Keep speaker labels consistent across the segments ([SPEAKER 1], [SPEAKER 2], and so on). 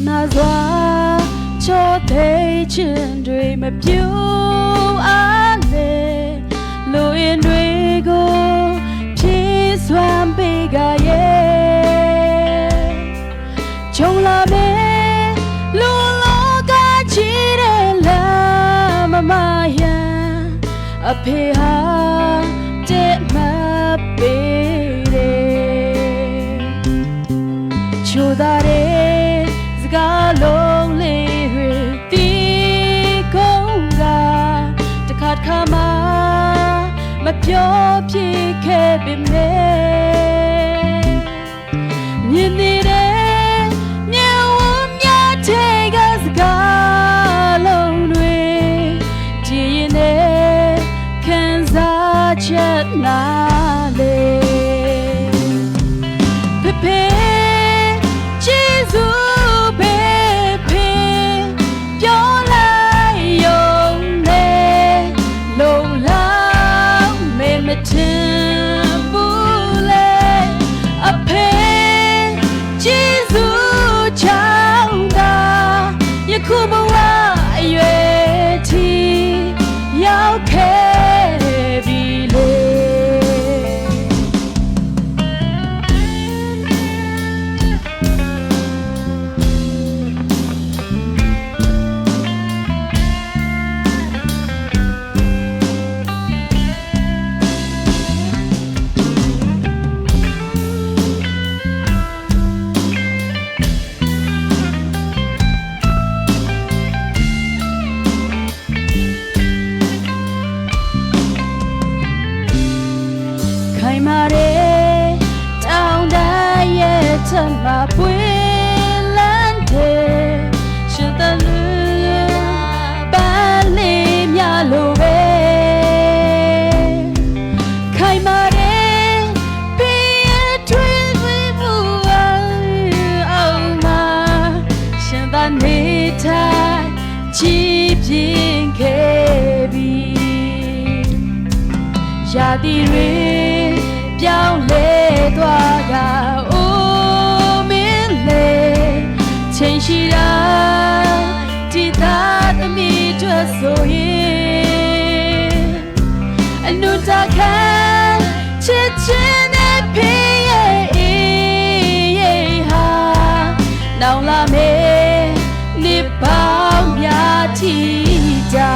[SPEAKER 1] နာစွာချောသေးခြင်းတွေမပြုအားလေလူရင်တွေကိုဖြည့်စွမ်းပေးကြရဲ့ဂျုံလာမယ်လူလောကချီတဲ့လာမမယံအဖေဟာတဲ့မပေးတယ်ချိုးသားတဲ့စကားလုံးလေးတွေတီးကုန်ကတခါတခါမှမပြောပြခဲ့ပေမဲ့မြင်နေတဲ့မြတ်ဝန်းမြတ်တဲ့ကစကားလုံးတွေကြည်ရင်နဲ့ခံစားချက်နာလေဖေဖေကျေးဇူးပဲဖေပြောလိုက်ရုံနဲ့လုံလောက်မေမထင်ဘူးလေအဖေကျေးဇူးချောင်းတာယခုဘဝအရွယ်ထိရောက်ခဲ့ပြီလေခိုင်မာတဲ့တောင်တန်းရဲ့ထမပွေလန်းတဲ့ရှင်တလူပန်းလေးများလိုပဲခိုင်မာတဲ့ဘေးရထွေးသွေးမှုအောင်မှာရှင်သာနေထိုင်ကြည်ပြင်းခဲ့ပြီရာသီတွေပြောင်းလဲသွားကအိုးမင်းလေချိန်ရှိတာဒီသားသမီးတို့ဆိုရင်အနုတခံချစ်ချင်းနဲ့ဖေးရဲ့အေးရဲ့ဟာနောင်လာမယ်နေပေါင်းများချီတာ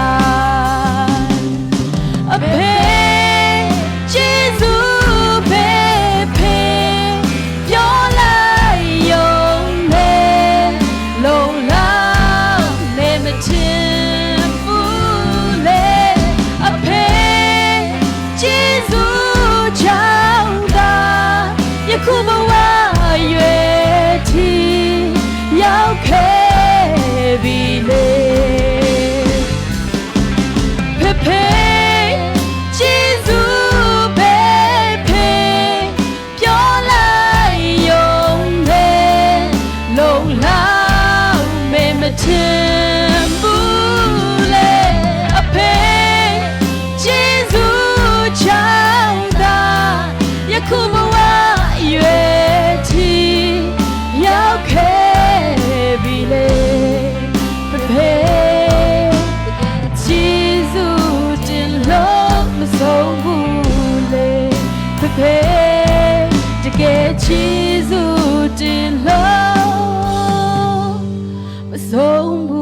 [SPEAKER 1] အဖေခုဘဝရွယ်ထိရောက်ခဲ့ပြီလေဖေဖေကျေးဇူးပဲဖေပြောလိုက်ရုံနဲ့လုံလောက်မေမချင်ဘူးလေအဖေကျေးဇူးချောင်းတာယခုဘဝရွယ်ထိရောက်ခဲ့ပြီလေဖေဖေကျေးဇူးတင်လို့မဆုံးဘူးလေဖေဖေတကယ်ကျေးဇူးတင်လို့မဆုံးဘူး